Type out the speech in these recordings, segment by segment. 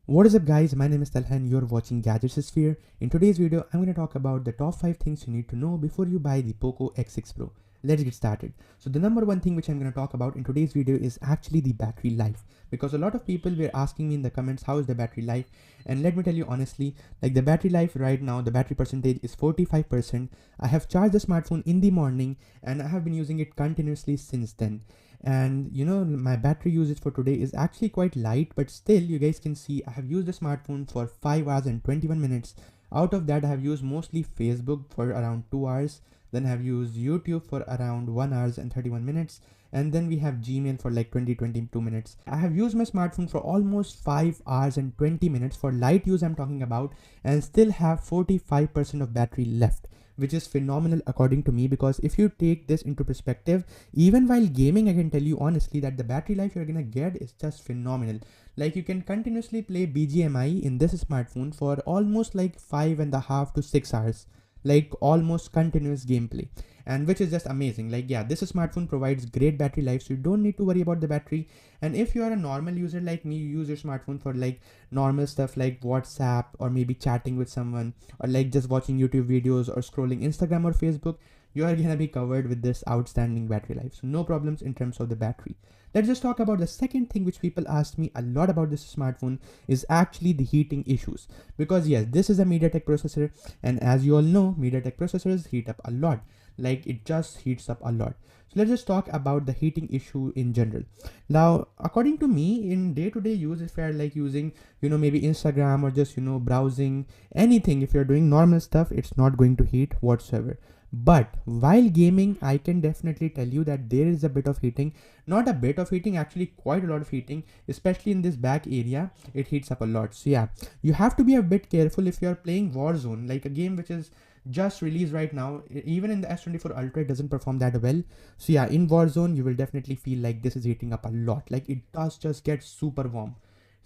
What is up guys, my name is Talha and you're watching Gadgets Sphere. In today's video, I'm going to talk about the top 5 things you need to know before you buy the Poco X6 Pro. Let's get started. So the number one thing which I'm going to talk about in today's video is actually the battery life. Because a lot of people were asking me in the comments, how is the battery life? And let me tell you honestly, like the battery life right now, the battery percentage is 45%. I have charged the smartphone in the morning and I have been using it continuously since then. And you know, my battery usage for today is actually quite light, but still you guys can see I have used the smartphone for 5 hours and 21 minutes. Out of that, I have used mostly Facebook for around 2 hours. Then I have used YouTube for around 1 hours and 31 minutes. And then we have Gmail for like 22 minutes. I have used my smartphone for almost 5 hours and 20 minutes for light use I'm talking about, and still have 45% of battery left, which is phenomenal according to me. Because if you take this into perspective, even while gaming, I can tell you honestly that the battery life you're gonna get is just phenomenal. Like you can continuously play BGMI in this smartphone for almost like 5.5 to 6 hours, like almost continuous gameplay, and which is just amazing. Like yeah, this smartphone provides great battery life, so you don't need to worry about the battery. And if you are a normal user like me, you use your smartphone for like normal stuff like WhatsApp or maybe chatting with someone, or like just watching YouTube videos or scrolling Instagram or Facebook, you are gonna be covered with this outstanding battery life, so no problems in terms of the battery. Let's just talk about the second thing which people asked me a lot about this smartphone, is actually the heating issues. Because yes, this is a MediaTek processor, and as you all know, MediaTek processors heat up a lot. Like it just heats up a lot. So let's just talk about the heating issue in general. Now, according to me, in day-to-day use, if you're like using, you know, maybe Instagram or just, you know, browsing anything, if you're doing normal stuff, it's not going to heat whatsoever. But while gaming, I can definitely tell you that there is a bit of heating. Not a bit of heating, actually quite a lot of heating, especially in this back area. It heats up a lot. So yeah, you have to be a bit careful if you're playing Warzone, like a game which is just released right now. Even in the S24 Ultra, it doesn't perform that well. So yeah, in Warzone, you will definitely feel like this is heating up a lot. Like it does just get super warm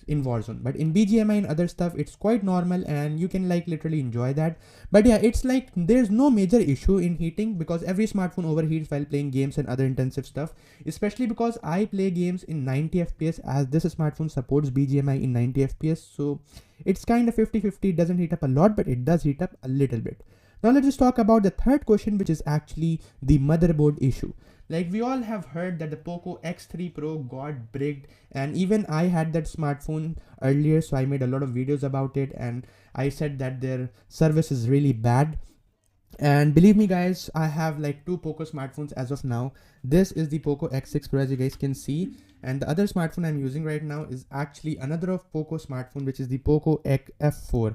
in Warzone. But in BGMI and other stuff, it's quite normal and you can like literally enjoy that. But yeah, it's like there's no major issue in heating, because every smartphone overheats while playing games and other intensive stuff, especially because I play games in 90 FPS, as this smartphone supports BGMI in 90 FPS. So it's kind of 50-50. It doesn't heat up a lot, but it does heat up a little bit. Now let's just talk about the third question, which is actually the motherboard issue. Like we all have heard that the Poco X3 Pro got bricked, and even I had that smartphone earlier, so I made a lot of videos about it and I said that their service is really bad. And believe me guys, I have like 2 Poco smartphones as of now. This is the Poco X6 Pro, as you guys can see, and the other smartphone I'm using right now is actually another of Poco smartphone, which is the Poco F4.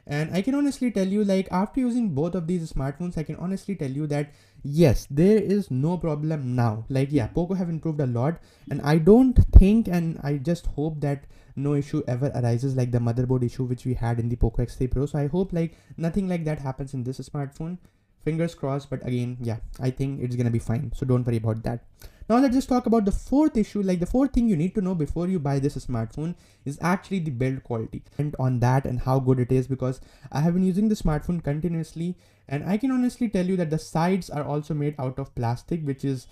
And I can honestly tell you, like after using both of these smartphones, I can honestly tell you that yes, there is no problem now. Like yeah, Poco have improved a lot, and I don't think, and I just hope that no issue ever arises like the motherboard issue which we had in the Poco X3 Pro. So I hope like nothing like that happens in this smartphone. Fingers crossed. But again, yeah, I think it's gonna be fine, so don't worry about that. Now let's just talk about the fourth issue. Like the fourth thing you need to know before you buy this smartphone is actually the build quality, and on that and how good it is, because I have been using the smartphone continuously and I can honestly tell you that the sides are also made out of plastic, which is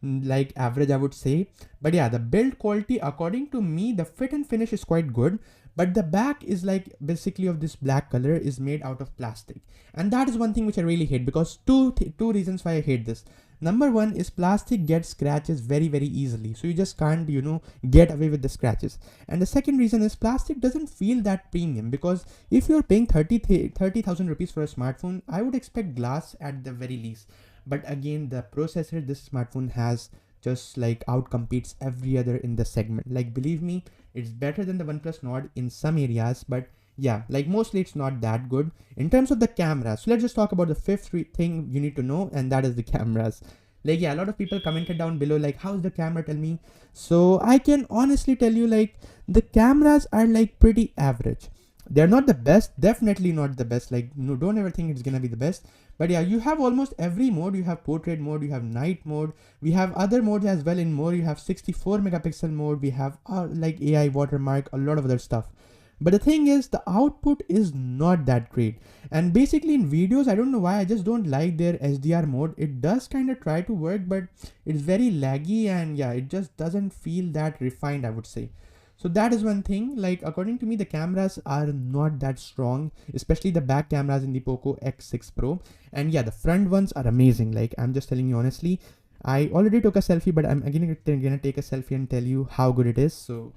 like average, I would say. But yeah, the build quality, according to me, the fit and finish is quite good, but the back is like basically of this black color is made out of plastic, and that is one thing which I really hate, because two reasons why I hate this. Number one is plastic gets scratches very easily, so you just can't, you know, get away with the scratches. And the second reason is plastic doesn't feel that premium, because if you're paying 30,000 rupees for a smartphone, I would expect glass at the very least. But again, the processor this smartphone has just like outcompetes every other in the segment. Like believe me, it's better than the OnePlus Nord in some areas, but yeah, like mostly it's not that good in terms of the camera. So let's just talk about the fifth thing you need to know, and that is the cameras. Like yeah, a lot of people commented down below like, how's the camera, tell me. So I can honestly tell you, like the cameras are like pretty average. They're not the best, definitely not the best. Like no, don't ever think it's gonna be the best. But yeah, you have almost every mode. You have portrait mode, you have night mode, we have other modes as well. In more, you have 64 megapixel mode, we have like AI watermark, a lot of other stuff. But the thing is, the output is not that great. And basically in videos, I don't know why, I just don't like their HDR mode. It does kind of try to work, but it's very laggy, and yeah, it just doesn't feel that refined, I would say. So that is one thing. Like according to me, the cameras are not that strong, especially the back cameras in the Poco X6 Pro. And yeah, the front ones are amazing. Like I'm just telling you honestly, I already took a selfie, but I'm again gonna take a selfie and tell you how good it is. So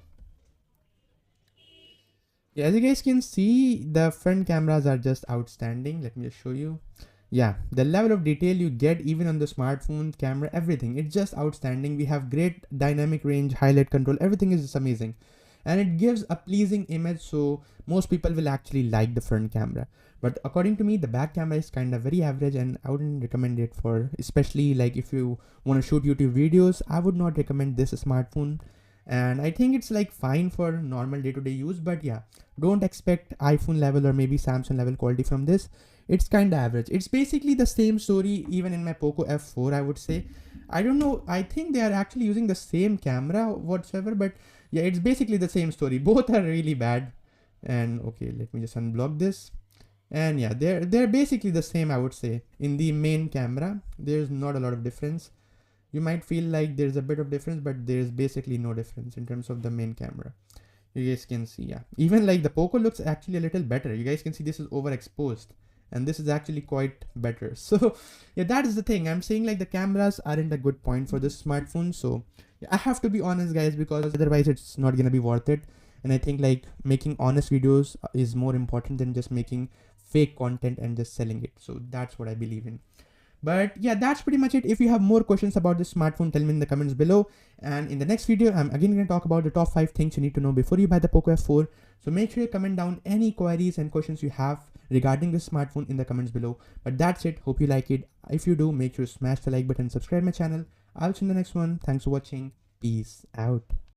yeah, as you guys can see, the front cameras are just outstanding. Let me just show you. Yeah, the level of detail you get even on the smartphone camera, everything, it's just outstanding. We have great dynamic range, highlight control, everything is just amazing. And it gives a pleasing image, so most people will actually like the front camera. But according to me, the back camera is kind of very average, and I wouldn't recommend it for, especially like if you want to shoot YouTube videos, I would not recommend this smartphone. And I think it's like fine for normal day-to-day use, but yeah, don't expect iPhone level or maybe Samsung level quality from this. It's kind of average. It's basically the same story even in my Poco F4, I would say. I don't know, I think they are actually using the same camera whatsoever, but yeah, it's basically the same story. Both are really bad. And okay, let me just unblock this. And yeah, they're basically the same, I would say. In the main camera, there's not a lot of difference. You might feel like there's a bit of difference, but there's basically no difference in terms of the main camera. You guys can see, yeah. Even like the Poco looks actually a little better. You guys can see this is overexposed, and this is actually quite better. So yeah, that is the thing. I'm saying like the cameras aren't a good point for this smartphone. So yeah, I have to be honest guys, because otherwise it's not gonna be worth it. And I think like making honest videos is more important than just making fake content and just selling it. So that's what I believe in. But yeah, that's pretty much it. If you have more questions about this smartphone, tell me in the comments below. And in the next video, I'm again going to talk about the top 5 things you need to know before you buy the Poco F4. So make sure you comment down any queries and questions you have regarding this smartphone in the comments below. But that's it. Hope you like it. If you do, make sure to smash the like button, subscribe my channel. I'll see you in the next one. Thanks for watching. Peace out.